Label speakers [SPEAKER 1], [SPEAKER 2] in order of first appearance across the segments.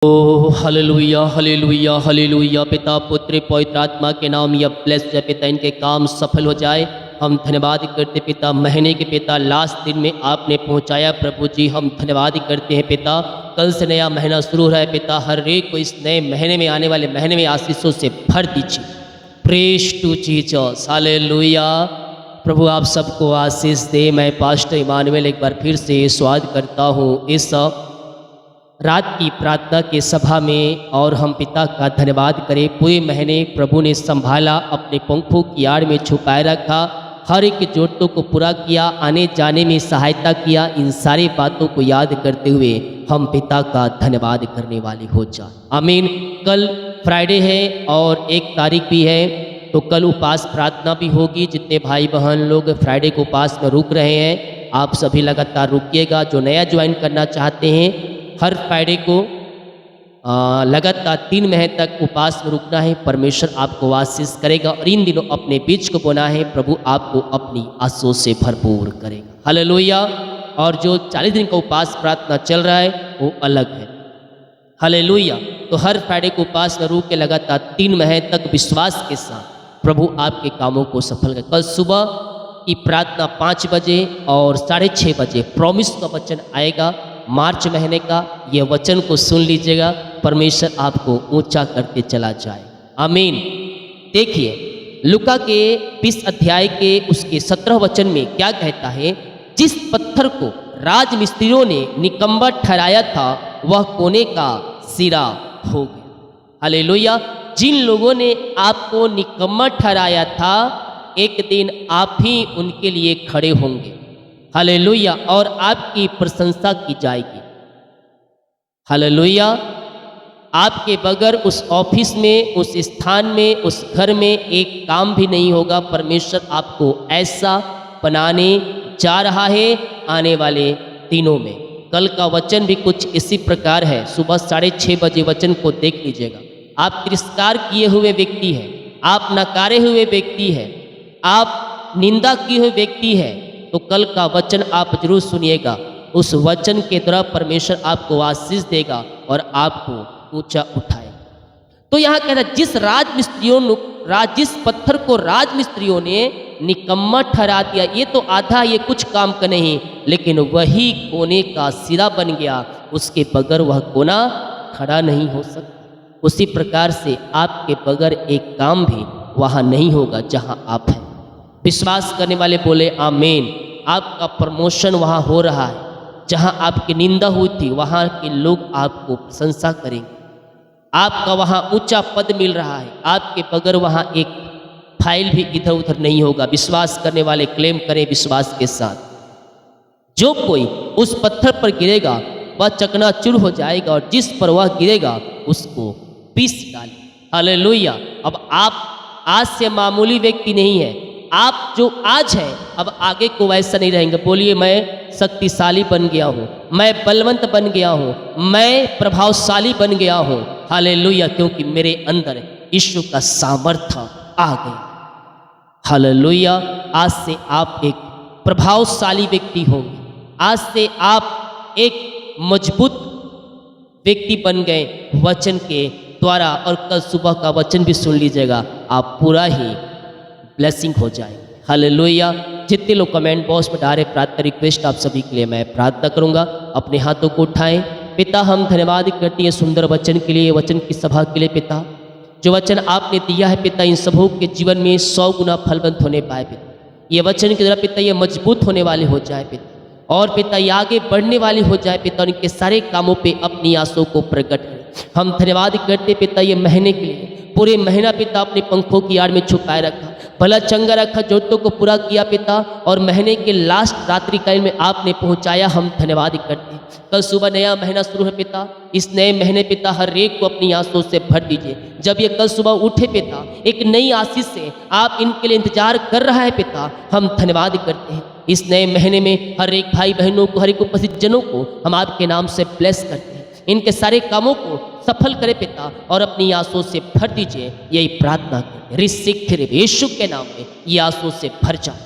[SPEAKER 1] ओ hallelujah hallelujah hallelujah. पिता पुत्र पवित्र आत्मा के नाम या ब्लेस है पिता, इनके काम सफल हो जाए। हम धन्यवाद करते पिता, महीने के पिता लास्ट दिन में आपने पहुंचाया प्रभु जी, हम धन्यवाद करते हैं पिता। कल से नया महीना शुरू हो रहा है पिता, हर एक को इस नए महीने में, आने वाले महीने में आशीषों से भर दीजिए। Praise to Jesus, hallelujah. प्रभु आप सबको आशीष दे। मैं पास्टर इमानुएल एक बार फिर से स्वागत करता हूँ इस रात की प्रार्थना के सभा में, और हम पिता का धन्यवाद करें। पूरे महीने प्रभु ने संभाला, अपने पंखों की आड़ में छुपाए रखा, हर एक जरूरतों को पूरा किया, आने जाने में सहायता किया। इन सारी बातों को याद करते हुए हम पिता का धन्यवाद करने वाले हो जाए। आमीन। कल फ्राइडे है और 1 तारीख भी है, तो कल उपवास प्रार्थना भी होगी। जितने भाई बहन लोग फ्राइडे को उपवास में रुक रहे हैं, आप सभी लगातार रुकिएगा। जो नया ज्वाइन करना चाहते हैं, हर फ्राइडे को लगातार 3 महीने तक उपवास में रुकना है। परमेश्वर आपको आशीष करेगा, और इन दिनों अपने बीच को बोना है, प्रभु आपको अपनी आशीषों से भरपूर करेगा। हालेलुया। और जो 40 दिन का उपवास प्रार्थना चल रहा है वो अलग है। हालेलुया। तो हर फ्राइडे को उपवास में रुक के लगातार 3 महीने तक विश्वास के साथ प्रभु आपके कामों को सफल करे। कल सुबह की प्रार्थना 5 बजे और 6:30 बजे प्रॉमिस का वचन आएगा मार्च महीने का। यह वचन को सुन लीजिएगा, परमेश्वर आपको ऊंचा करके चला जाए। आमीन। देखिए लूका के 20 अध्याय के उसके 17 वचन में क्या कहता है। जिस पत्थर को राजमिस्त्रियों ने निकम्मा ठहराया था वह कोने का सिरा हो गया। हालेलुया। जिन लोगों ने आपको निकम्मा ठहराया था, एक दिन आप ही उनके लिए खड़े होंगे। हालेलुया। और आपकी प्रशंसा की जाएगी। हालेलुया। आपके बगैर उस ऑफिस में, उस स्थान में, उस घर में एक काम भी नहीं होगा। परमेश्वर आपको ऐसा बनाने जा रहा है आने वाले दिनों में। कल का वचन भी कुछ इसी प्रकार है। सुबह 6:30 बजे वचन को देख लीजिएगा। आप तिरस्कार किए हुए व्यक्ति हैं, आप नकारे हुए व्यक्ति हैं, आप निंदा किए हुए व्यक्ति हैं, तो कल का वचन आप जरूर सुनिएगा। उस वचन के द्वारा परमेश्वर आपको आशीष देगा और आपको ऊंचा उठाएगा। तो यहाँ कहता है जिस पत्थर को राजमिस्त्रियों ने निकम्मा ठहरा दिया, ये तो आधा, ये कुछ काम का नहीं, लेकिन वही कोने का सिरा बन गया। उसके बगैर वह कोना खड़ा नहीं हो सकता। उसी प्रकार से आपके बगैर एक काम भी वहाँ नहीं होगा जहाँ आप हैं। विश्वास करने वाले बोले आमीन। आपका प्रमोशन वहाँ हो रहा है। जहाँ आपकी निंदा हुई थी वहाँ के लोग आपको प्रशंसा करेंगे। आपका वहाँ ऊंचा पद मिल रहा है। आपके बगैर वहाँ एक फाइल भी इधर उधर नहीं होगा। विश्वास करने वाले क्लेम करें विश्वास के साथ। जो कोई उस पत्थर पर गिरेगा वह चकनाचूर हो जाएगा, और जिस पर वह गिरेगा उसको पीस डाले। हालेलुया। अब आप आज से मामूली व्यक्ति नहीं है। आप जो आज हैं अब आगे को वैसा नहीं रहेंगे। बोलिए मैं शक्तिशाली बन गया हूँ, मैं बलवंत बन गया हूँ, मैं प्रभावशाली बन गया हूँ। हालेलुया। क्योंकि मेरे अंदर यीशु का सामर्थ्य आ गया। हालेलुया। आज से आप एक प्रभावशाली व्यक्ति होंगे। आज से आप एक मजबूत व्यक्ति बन गए वचन के द्वारा। और कल सुबह का वचन भी सुन लीजिएगा, आप पूरा ही ब्लेसिंग हो जाएगी। हालेलुया। जितने लोग कमेंट बॉक्स में डाले प्रार्थना रिक्वेस्ट, आप सभी के लिए मैं प्रार्थना करूंगा। अपने हाथों को उठाएं। पिता हम धन्यवाद करते हैं सुंदर वचन के लिए, वचन की सभा के लिए। पिता जो वचन आपने दिया है पिता, इन सबों के जीवन में 100 गुना फलवंत होने पाए पिता। ये वचन के द्वारा पिता ये मजबूत होने वाले हो जाए पिता, और पिता ये आगे बढ़ने वाली हो जाए पिता। उनके सारे कामों पे अपनी आशों को प्रकट करें। हम धन्यवाद करते पिता ये महीने के लिए। पूरे महीना पिता अपने पंखों की आड़ में छुपाए रखा, भला चंगा रखा, जरूरतों को पूरा किया पिता, और महीने के लास्ट रात्रि काल में आपने पहुंचाया। हम धन्यवाद करते हैं। कल सुबह नया महीना शुरू है पिता। इस नए महीने पिता हर एक को अपनी आंसुओं से भर दीजिए। जब ये कल सुबह उठे पिता, एक नई आशीष से आप इनके लिए इंतजार कर रहा है पिता। हम धन्यवाद करते हैं। इस नए महीने में हर एक भाई बहनों को, हर एक उपस्थित जनों को हम आपके नाम से ब्लेस करते हैं। इनके सारे कामों को सफल करे पिता, और अपनी आंसुओं से भर दीजिए। यही प्रार्थना यीशु के नाम में ये आंसुओं से भर जाए।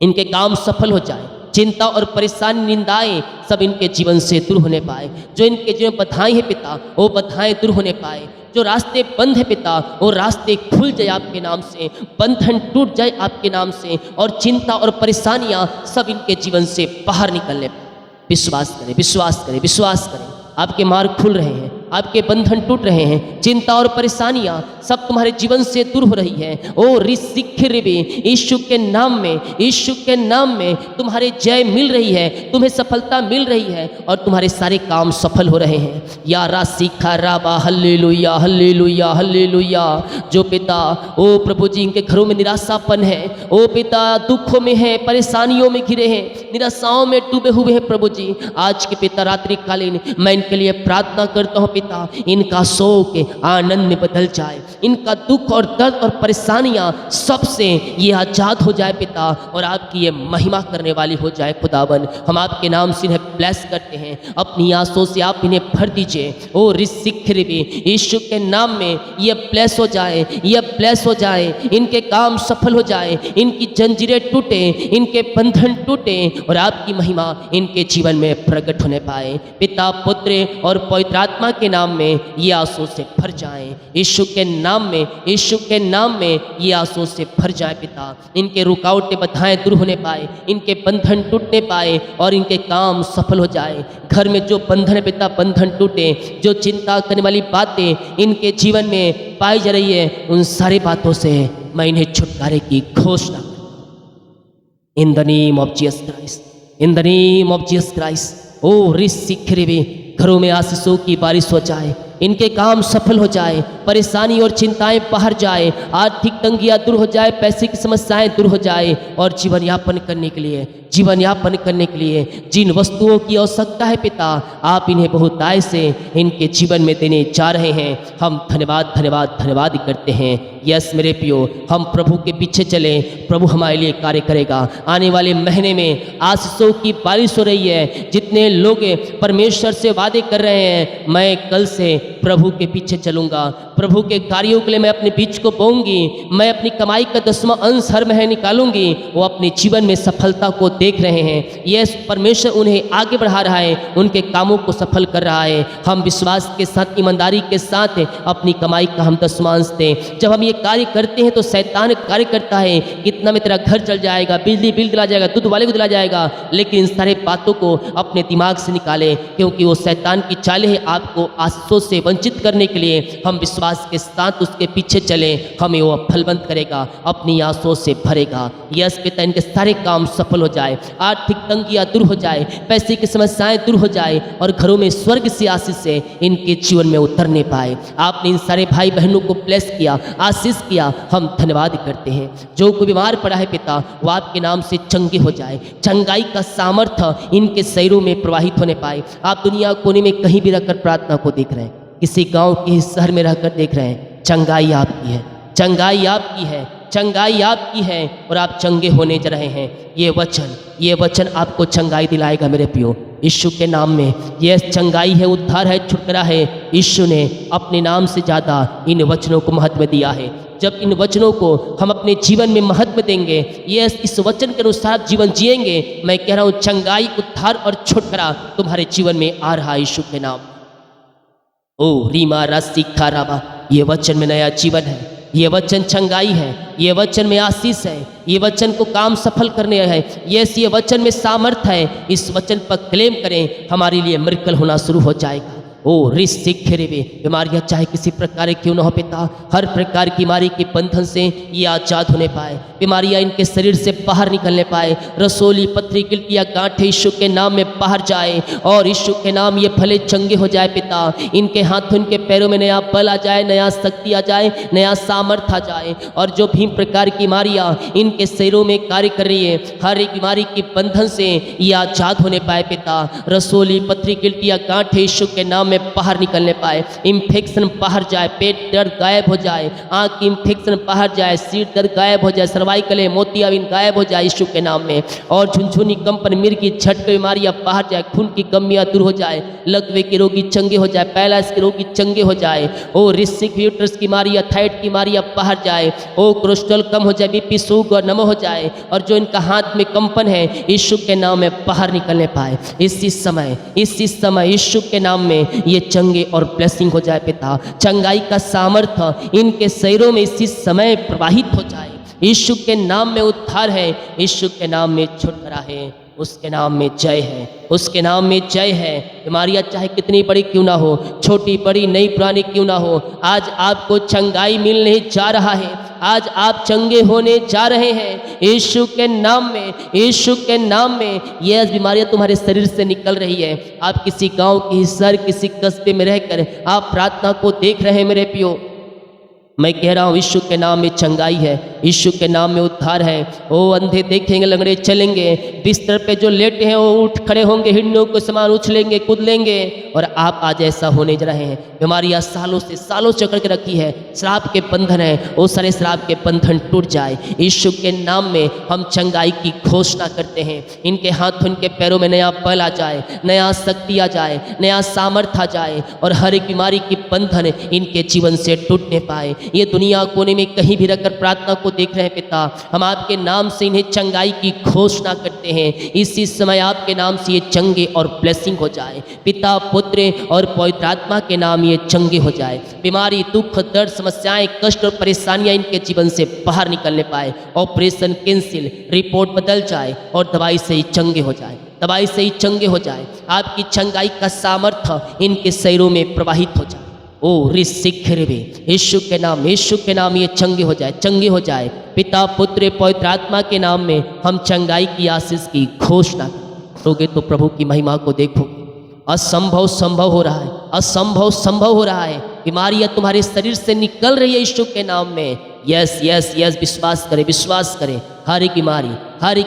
[SPEAKER 1] इनके काम सफल हो जाए। चिंता और परेशानी, निंदाएं सब इनके जीवन से दूर होने पाए। जो इनके जीवन में बाधाएं हैं पिता, वो बाधाएं दूर होने पाए। जो रास्ते बंद है पिता, वो रास्ते खुल जाए आपके नाम से, बंधन टूट जाए आपके नाम से, और चिंता और परेशानियां सब इनके जीवन से बाहर निकलने पाए। विश्वास करें, विश्वास करें, विश्वास करें। आपके मार्ग खुल रहे हैं, आपके बंधन टूट रहे हैं, चिंता और परेशानियां सब तुम्हारे जीवन से दूर हो रही है। ओ रिसिखिरिबे, यीशु के नाम में, यीशु के नाम में तुम्हारे जय मिल रही है, तुम्हें सफलता मिल रही है, और तुम्हारे सारे काम सफल हो रहे हैं। या रासिखा राबा, हल्लेलुया, हल्लेलुया, हल्लेलुया। जो पिता, ओ प्रभु जी, इनके घरों में निराशापन है, ओ पिता दुखों में है, परेशानियों में घिरे हैं, निराशाओं में डूबे हुए हैं प्रभु जी, आज के पिता रात्रि कालीन मैं इनके लिए प्रार्थना करता हूँ पिता, इनका शोक आनंद में बदल जाए, इनका दुख और दर्द और परेशानियां सबसे ये आजाद हो जाए पिता, और आपकी ये महिमा करने वाली हो जाए खुदावन। हम आपके नाम से इन्हें ब्लेस करते हैं, अपनी आंसुओं से आप इन्हें भर दीजिए। ओ रिसिखिरिबे, यीशु के नाम में ये ब्लेस हो जाए, ये ब्लेस हो जाए, इनके काम सफल हो जाए, इनकी जंजीरें टूटे, इनके बंधन टूटे, और आपकी महिमा इनके जीवन में प्रकट होने पाए। पिता, पुत्र और पवित्र आत्मा के नाम में ये आंसू से भर जाएं, यीशु के नाम में, यीशु के नाम में ये आंसू से भर जाए पिता। इनके रुकावटें बाधाएं दूर होने पाए, इनके बंधन टूटने पाए, और इनके काम सफल हो जाए। घर में जो बंधन है पिता, बंधन टूटे, जो चिंता करने वाली बातें इनके जीवन में पाई जा रही है, उन सारी बातों से मैं इन्हें छुटकारे की घोषणा in the name of Jesus Christ, in the name of Jesus Christ. ओ रिसिखिरिबे, घरों में आशीषों की बारिश हो जाए, इनके काम सफल हो जाए, परेशानी और चिंताएं बाहर जाए, आर्थिक तंगियां दूर हो जाए, पैसे की समस्याएं दूर हो जाए, और जीवन यापन करने के लिए, जीवन यापन करने के लिए जिन वस्तुओं की आवश्यकता है पिता, आप इन्हें बहुतायत से इनके जीवन में देने जा रहे हैं। हम धन्यवाद धन्यवाद धन्यवाद करते हैं। यस मेरे प्रियो, हम प्रभु के पीछे चले, प्रभु हमारे लिए कार्य करेगा। आने वाले महीने में आशीषों की बारिश हो रही है। जितने लोग परमेश्वर से वादे कर रहे हैं, मैं कल से प्रभु के पीछे चलूंगा, प्रभु के कार्यों के लिए मैं अपने बीच को बोऊंगी, मैं अपनी कमाई का 10वां अंश हर महीने निकालूंगी, वो अपने जीवन में सफलता को देख रहे हैं। यस, परमेश्वर उन्हें आगे बढ़ा रहा है, उनके कामों को सफल कर रहा है। हम विश्वास के साथ, ईमानदारी के साथ अपनी कमाई का हम 10वां अंश दें। जब हम ये कार्य करते हैं तो शैतान कार्य करता है, कितना में तेरा घर चल जाएगा, बिजली बिल दिला जाएगा, दूध वाले को दिला जाएगा, लेकिन इन सारे बातों को अपने दिमाग से निकालें, क्योंकि वो शैतान की चालें हैं आपको आशीषों से वंचित करने के लिए। हम विश्वास के साथ उसके पीछे चले, हमें वो फलवंत करेगा, अपनी आंसुओं से भरेगा। यस पिता, इनके सारे काम सफल हो जाए, आर्थिक तंगियां दूर हो जाए, पैसे की समस्याएं दूर हो जाए, और घरों में स्वर्ग से आशीष से इनके जीवन में उतरने पाए। आपने इन सारे भाई बहनों को ब्लेस किया, आशीष किया, हम धन्यवाद करते हैं। जो कोई बीमार पड़ा है पिता, वो आपके नाम से चंगे हो जाए, चंगाई का सामर्थ्य इनके शरीरों में प्रवाहित होने पाए। आप दुनिया कोने में कहीं भी रहकर प्रार्थना को देख रहे हैं, किसी गांव के शहर में रहकर देख रहे हैं, चंगाई आपकी है, चंगाई आपकी है, चंगाई आपकी है, और आप चंगे होने जा रहे हैं। ये वचन आपको चंगाई दिलाएगा मेरे प्रियो, यीशु के नाम में। यह चंगाई है, उद्धार है, छुटकारा है। यीशु ने अपने नाम से ज़्यादा इन वचनों को महत्व दिया है। जब इन वचनों को हम अपने जीवन में महत्व देंगे, ये इस वचन के अनुसार जीवन जिएंगे, मैं कह रहा हूँ चंगाई, उद्धार और छुटकारा तुम्हारे जीवन में आ रहा है यीशु के नाम। ओ रीमा रासिखा राबा, ये वचन में नया जीवन है, ये वचन चंगाई है, ये वचन में आशीष है, ये वचन को काम सफल करने है। यस, ये वचन में सामर्थ है। इस वचन पर क्लेम करें, हमारे लिए मिरेकल होना शुरू हो जाएगा। ओ रिसिखिरिबे, बीमारियाँ चाहे किसी प्रकार की क्यों न हो पिता, हर प्रकार की बीमारी के बंधन से ये आज़ाद होने पाए, बीमारियाँ इनके शरीर से बाहर निकलने पाए, रसोली पथरी गिल्टियाँ गांठें यीशु के नाम में बाहर जाए, और यीशु के नाम ये भले चंगे हो जाए पिता। इनके हाथों, इनके पैरों में नया बल आ जाए, नया शक्ति आ जाए, नया सामर्थ आ जाए, और जो भी प्रकार की बीमारियाँ इनके शरीरों में कार्य कर रही है, हर एक बीमारी के बंधन से ये आज़ाद होने पाए पिता। रसोली पथरी गिल्टियाँ गांठें यीशु के नाम में बाहर निकलने पाए, इन्फेक्शन बाहर जाए, पेट दर्द गायब हो जाए, आँख की इन्फेक्शन बाहर जाए, सिर दर्द गायब हो जाए, सर्वाइकल मोतियाबिंद गायब हो जाए यीशु के नाम में। और झुनझुनी कंपन मिर्गी झटके बीमारियाँ बाहर जाए, खून की कमियाँ दूर हो जाए, लकवे के रोगी चंगे हो जाए, पैलास के रोगी चंगे हो जाए, ओ रिस्क यूट्रस की बीमारियाँ, थायराइड की बीमारियाँ बाहर जाए, ओ कोलेस्ट्रॉल कम हो जाए, बीपी शुगर नम हो जाए, और जो इनका हाथ में कंपन है यीशु के नाम में बाहर निकलने पाए इसी समय यीशु के नाम में ये चंगे और ब्लेसिंग हो जाए पिता। चंगाई का सामर्थ्य इनके शरीरों में इसी समय प्रवाहित हो जाए। यीशु के नाम में उद्धार है, यीशु के नाम में छुटकारा है, उसके नाम में जय है, उसके नाम में जय है। बीमारियाँ चाहे कितनी बड़ी क्यों ना हो, छोटी बड़ी नई पुरानी क्यों ना हो, आज आपको चंगाई मिलने जा रहा है, आज आप चंगे होने जा रहे हैं यीशु के नाम में, यीशु के नाम में। ये बीमारियाँ तुम्हारे शरीर से निकल रही है। आप किसी गांव की शहर किसी कस्बे में रहकर आप प्रार्थना को देख रहे हैं मेरे प्रियो, मैं कह रहा हूँ यीशु के नाम में चंगाई है, यीशु के नाम में उद्धार है। ओ अंधे देखेंगे, लंगड़े चलेंगे, बिस्तर पे जो लेटे हैं वो उठ खड़े होंगे, हिरणों को समान उछलेंगे कूद लेंगे, और आप आज ऐसा होने जा रहे हैं। बीमारियाँ सालों से जकड़ के रखी है, श्राप के बंधन है, वो सारे श्राप के बंधन टूट जाए यीशु के नाम में। हम चंगाई की घोषणा करते हैं, इनके हाथों इनके पैरों में नया बल आ जाए, नया शक्ति आ जाए, नया सामर्थ्य आ जाए, और हर एक बीमारी की बंधन इनके जीवन से टूटने पाए। ये दुनिया कोने में कहीं भी रखकर प्रार्थना को देख रहे हैं पिता, हम आपके नाम से इन्हें चंगाई की घोषणा करते हैं। इसी समय आपके नाम से ये चंगे और ब्लेसिंग हो जाए, पिता पुत्र और पवित्र आत्मा के नाम ये चंगे हो जाए। बीमारी दुख दर्द समस्याएं कष्ट और परेशानियां इनके जीवन से बाहर निकलने पाए। ऑपरेशन कैंसिल, रिपोर्ट बदल जाए और दवाई से ही चंगे हो जाए, दवाई से ही चंगे हो जाए। आपकी चंगाई का सामर्थ्य इनके शरीरों में प्रवाहित हो जाए। ओ रिसिखरवे यीशु के नाम ये चंगे हो जाए, चंगे हो जाए। पिता पुत्र पवित्र आत्मा के नाम में हम चंगाई की आशीष की घोषणा करोगे तो प्रभु की महिमा को देखोगे। असंभव संभव हो रहा है, असंभव संभव हो रहा है। बीमारियां तुम्हारे शरीर से निकल रही है यीशु के नाम में। यस यस यस, विश्वास करें, विश्वास करें। हर एक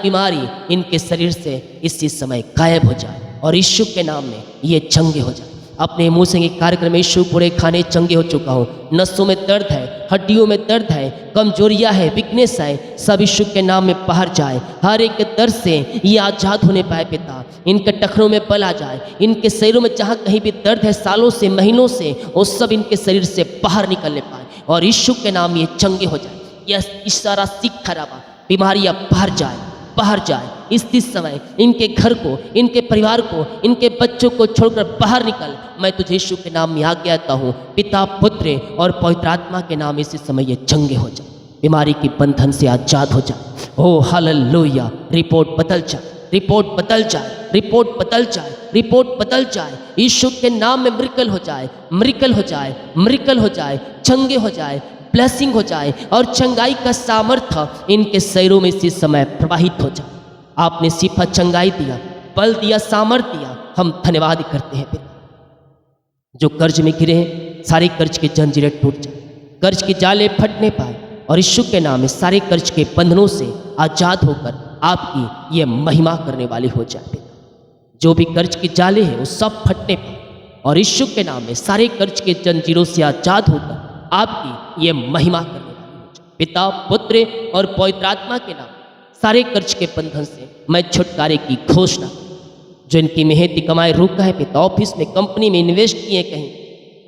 [SPEAKER 1] बीमारी इनके शरीर से इसी समय गायब हो जाए और यीशु के नाम में ये चंगे हो जाए। अपने मुंह से कार्यक्रम में यीशु पूरे खाने चंगे हो चुका हूँ। नसों में दर्द है, हड्डियों में दर्द है, कमजोरियाँ है, वीकनेस है, सब यीशु के नाम में बाहर जाए। हर एक दर्द से ये आजाद होने पाए पिता। इनके टखनों में बल आ जाए, इनके शरीरों में जहाँ कहीं भी दर्द है सालों से महीनों से, वो सब इनके शरीर से बाहर निकलने पाए और यीशु के नाम ये चंगे हो जाए। यह इशारा सीख खराबा बीमारियाँ बाहर जाए, बाहर जाए। इस समय इनके घर को, इनके परिवार को, इनके बच्चों को छोड़कर बाहर निकल। मैं तुझे यीशु के नाम में आज्ञा देता हूँ, पिता पुत्र और पवित्र आत्मा के नाम इसी समय ये चंगे हो जाए, बीमारी की बंधन से आजाद हो जाए। ओ हालेलुया। रिपोर्ट बदल जाए, रिपोर्ट बदल जाए, रिपोर्ट बदल जाए, रिपोर्ट बदल जाए। यीशु के नाम में मिरेकल हो जाए, मिरेकल हो जाए, मिरेकल हो जाए, चंगे हो जाए, ब्लेसिंग हो जाए और चंगाई का सामर्थ्य इनके शरीरों में इसी समय प्रवाहित हो जाए। आपने सिफा चंगाई दिया, बल दिया, सामर्थ्य दिया, हम धन्यवाद करते हैं पिता। जो कर्ज में गिरे हैं सारे कर्ज के जंजीरें टूट जाए, कर्ज के जाले फटने पाए और यीशु के नाम में सारे कर्ज के बंधनों से आजाद होकर आपकी ये महिमा करने वाली हो जाए पिता। जो भी कर्ज के जाले हैं वो सब फटने पाए और यीशु के नाम में सारे कर्ज के जंजीरों से आजाद होकर आपकी ये महिमा करने वाली हो जाए। पिता पुत्र और पवित्र आत्मा के नाम सारे कर्ज के बंधन से मैं छुटकारे की घोषणा। जो इनकी मेहनती कमाई रुका है पिता, ऑफिस में कंपनी में इन्वेस्ट किए कहीं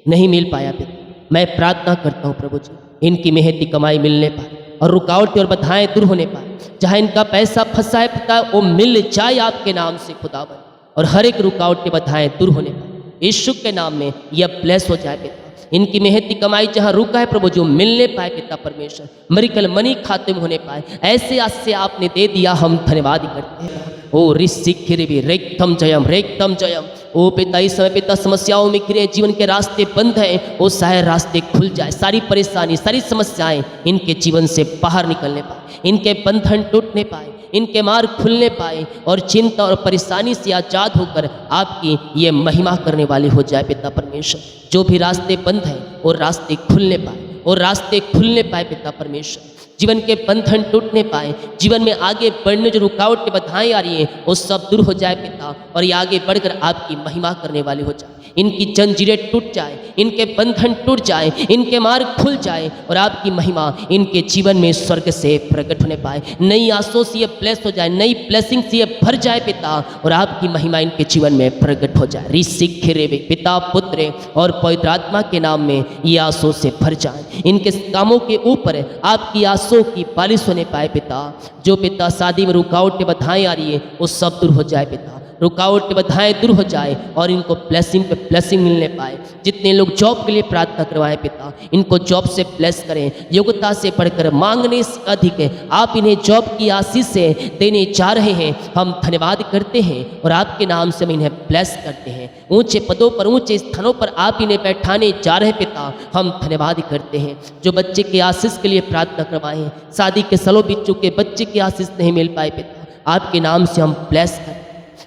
[SPEAKER 1] नहीं मिल पाया पिता, मैं प्रार्थना करता हूँ प्रभु जी इनकी मेहनती कमाई मिलने पाए और रुकावटें और बाधाएं दूर होने पाए। जहाँ इनका पैसा फंसा है पिता वो मिल जाए आपके नाम से खुदावन, और हर एक रुकावटें बाधाएं दूर होने पाए यीशु के नाम में यह ब्लेस हो जाए पिता। इनकी मेहनती कमाई जहाँ रुका है प्रभु जो मिलने पाए पिता परमेश्वर, मिरेकल मनी खाते में होने पाए। ऐसे आज से आपने दे दिया, हम धन्यवाद करते हैं। ओ ऋषिखिरिबी रेक्तम जयम, रेक्तम जयम। ओ पिता इस समय पिता समस्याओं में घिरे, जीवन के रास्ते बंद हैं, वो सारे रास्ते खुल जाए, सारी परेशानी सारी समस्याएं इनके जीवन से बाहर निकलने पाए, इनके बंधन टूटने पाए, इनके मार्ग खुलने पाए और चिंता और परेशानी से आजाद होकर आपकी ये महिमा करने वाले हो जाए पिता परमेश्वर। जो भी रास्ते बंद हैं वो रास्ते खुलने पाए, और रास्ते खुलने पाए पिता परमेश्वर। जीवन के बंधन टूटने पाए, जीवन में आगे बढ़ने जो रुकावट की बाधाएं आ रही हैं वो सब दूर हो जाए पिता, और ये आगे बढ़कर आपकी महिमा करने वाले हो जाए। इनकी जंजीरें टूट जाए, इनके बंधन टूट जाए, इनके मार्ग खुल जाए और आपकी महिमा इनके जीवन में स्वर्ग से प्रकट होने पाए। नई आशों से ये ब्लेस हो जाए, नई ब्लेसिंग से ये भर जाए पिता, और आपकी महिमा इनके जीवन में प्रकट हो जाए। ऋषिक खिरेवे पिता, पुत्र और पवित्र आत्मा के नाम में ये आशों से भर जाए। इनके कामों के ऊपर आपकी आशों की बारिश होने पाए पिता। जो पिता शादी में रुकावटें बाधाएं आ रही है वो सब दूर हो जाए पिता, रुकावट बाधाएं दूर हो जाए और इनको ब्लेसिंग पे ब्लेसिंग मिलने पाए। जितने लोग जॉब के लिए प्रार्थना करवाएं पिता, इनको जॉब से ब्लेस करें, योग्यता से बढ़कर मांगने से अधिक आप इन्हें जॉब की आशीष से देने जा रहे हैं। हम धन्यवाद करते हैं और आपके नाम से हम इन्हें ब्लेस करते हैं। ऊंचे पदों पर, ऊंचे स्थानों पर आप इन्हें बैठाने जा रहे हैं पिता, हम धन्यवाद करते हैं। जो बच्चे की आशीष के लिए प्रार्थना करवाएं, शादी के सालों बीत चुके बच्चे की आशीष नहीं मिल पाए पिता, आपके नाम से हम ब्लेस करते हैं।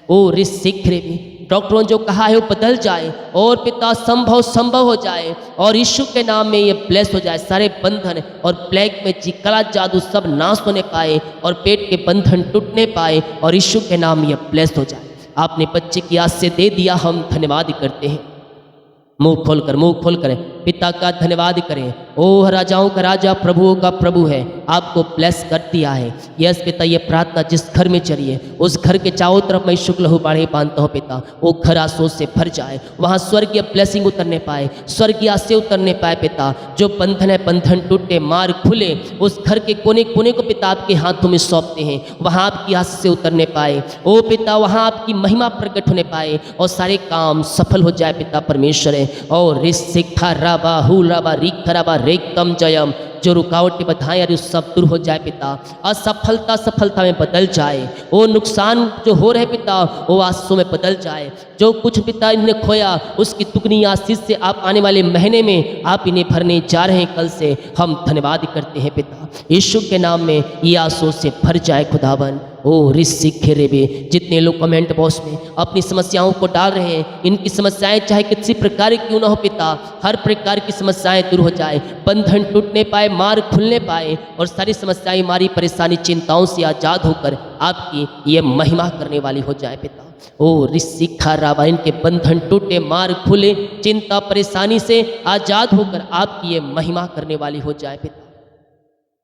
[SPEAKER 1] ओ ऋषिक्रे भी डॉक्टरों जो कहा है वो बदल जाए और पिता संभव हो जाए और यीशु के नाम में ये ब्लेस हो जाए। सारे बंधन और ब्लैक में जी कला जादू सब नाश होने पाए और पेट के बंधन टूटने पाए और यीशु के नाम में ये ब्लेस हो जाए। आपने बच्चे की आस से दे दिया, हम धन्यवाद करते हैं। मुंह खोल कर पिता का धन्यवाद करें। ओह राजाओं का राजा, प्रभुओं का प्रभु है, आपको ब्लेस कर दिया है। यस पिता, ये प्रार्थना जिस घर में चलिए उस घर के चारों तरफ मैं शुक्ल लहू बाढ़े बांधता हूँ पिता, वो घर आंसू से भर जाए, वहाँ स्वर्गीय ब्लेसिंग उतरने पाए, स्वर्गीय आशीष उतरने पाए पिता। जो बंधन है बंधन टूटे, मार्ग खुले, उस घर के कोने कोने को पिता आपके हाथों में सौंपते हैं, वहाँ आपकी आशीष से उतरने पाए। ओ पिता, वहाँ आपकी महिमा प्रकट होने पाए और सारे काम सफल हो जाए पिता परमेश्वर है। और रिसिखा राबा हु राबा रिखराबा रेकम जयम, जो रुकावटें बाधाएं आ रही सब दूर हो जाए पिता, असफलता सफलता में बदल जाए, वो नुकसान जो हो रहे पिता वो आंसू में बदल जाए। जो कुछ पिता इन्हें खोया उसकी दुगनी आशीष से आप आने वाले महीने में आप इन्हें भरने जा रहे हैं। कल से हम धन्यवाद करते हैं पिता, यीशु के नाम में ये आंसू से भर जाए खुदावन। ओ ऋषि खेरेबे, जितने लोग कमेंट बॉक्स में अपनी समस्याओं को डाल रहे हैं, इनकी समस्याएं चाहे किसी प्रकार की क्यों ना हो पिता, हर प्रकार की समस्याएं दूर हो जाए, बंधन टूटने पाए, मार्ग खुलने पाए और सारी समस्याएं, हमारी परेशानी चिंताओं से आज़ाद होकर आपकी ये महिमा करने वाली हो जाए पिता। ओ ऋषि खाराबा, इनके बंधन टूटे, मार्ग खुले, चिंता परेशानी से आज़ाद होकर आपकी ये महिमा करने वाली हो जाए पिता।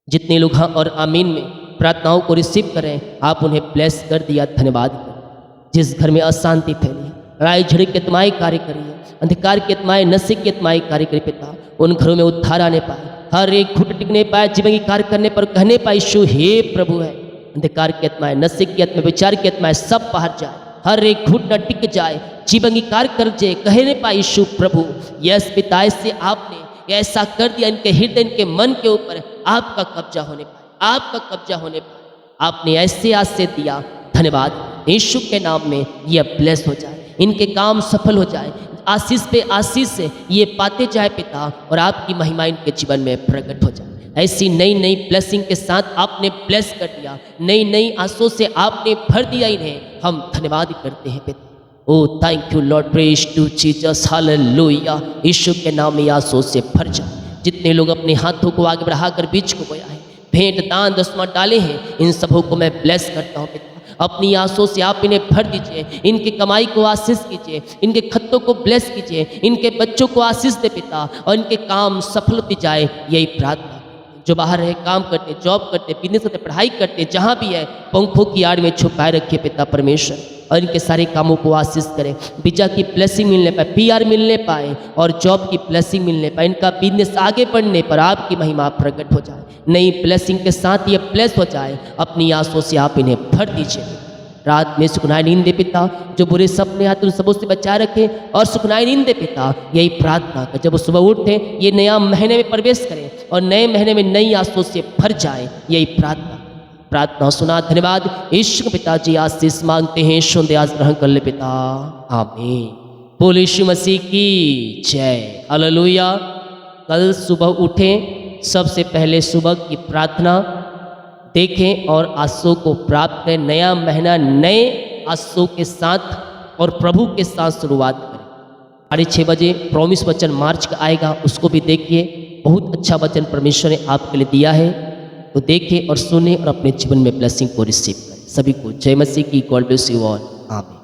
[SPEAKER 1] जितने लोग हाँ और आमीन में प्रार्थनाओं को रिसीव करें, आप उन्हें ब्लेस कर दिया, धन्यवाद करें। जिस घर में अशांति फैली, लड़ाई झगड़े की आत्माएं कार्य करिए, अंधकार की आत्माएं, नशे की आत्माएं कार्य करिए पिता, उन घरों में उद्धार आने पाए, हर एक घुट टिकने पाए, जीवन की कार्य करने पर कहने पाए यीशु हे प्रभु है। अंधकार की आत्माएं, नशे की आत्माएं, विचार की आत्माएं सब बाहर जाए, हर एक घुट न टिक जाए, जीवन की कार्य कर जाए, कहने पाए यीशु प्रभु। यस पिता, इससे आपने ऐसा कर दिया, इनके हृदय, इनके मन के ऊपर आपका कब्जा होने पाए, आपका कब्जा होने पाए, आपने ऐसे आशीष दिया, धन्यवाद। यीशु के नाम में ये ब्लेस हो जाए, इनके काम सफल हो जाए, आशीष पे आशीष से ये पाते जाए पिता और आपकी महिमा इनके जीवन में प्रकट हो जाए। ऐसी नई नई ब्लेसिंग के साथ आपने ब्लेस कर दिया, नई नई आशीषों से आपने भर दिया इन्हें, हम धन्यवाद करते हैं पिता। Oh thank you Lord, praise to Jesus, hallelujah. यीशु के नाम में आशीषों से भर जाए। जितने लोग अपने हाथों को आगे बढ़ाकर बीच को बोया है, भेंट दान दसवां डाले हैं, इन सबों को मैं ब्लेस करता हूँ पिता। अपनी आंसू से आप इन्हें भर दीजिए, इनकी कमाई को आशीष कीजिए, इनके खत्तों को ब्लेस कीजिए, इनके बच्चों को आशीष दे पिता और इनके काम सफल होती जाए, यही प्रार्थना। जो बाहर है, काम करते, जॉब करते, बिजनेस करते, पढ़ाई करते, जहाँ भी है पंखों की आड़ में छुपाए रखिए पिता परमेश्वर और इनके सारे कामों को आशीष करें। वीजा की ब्लेसिंग मिलने पाए, PR मिलने पाए और जॉब की ब्लेसिंग मिलने पाए, इनका बिजनेस आगे बढ़ने पर आपकी महिमा प्रकट हो जाए, नई ब्लेसिंग के साथ ये ब्लेस हो जाए। अपनी आंसू से आप इन्हें भर दीजिए। रात में सुखनाई नींद दे पिता, जो बुरे सपने आते उन सबों से बचाए रखे और सुखनाई नींद दे पिता। यही प्रार्थना कर जब वो सुबह उठे ये नया महीने में प्रवेश करें और नए महीने में नई आंसू से भर जाए, यही प्रार्थना सुना। धन्यवाद। यीशु पिताजी आशीष मांगते हैं, सुनते आज ग्रहण कर ले पिता, आमीन। बोले यीशु मसीह की जय, हालेलुया। कल सुबह उठें, सबसे पहले सुबह की प्रार्थना देखें और आंसू को प्राप्त करें। नया महीना नए आंसू के साथ और प्रभु के साथ शुरुआत करें। 6:30 बजे प्रॉमिस वचन मार्च का आएगा, उसको भी देखिए। बहुत अच्छा वचन परमेश्वर ने आपके लिए दिया है, तो देखें और सुने और अपने जीवन में ब्लेसिंग को रिसीव करें। सभी को जय मसीह की, गॉड ब्लेस यू ऑल, आमीन।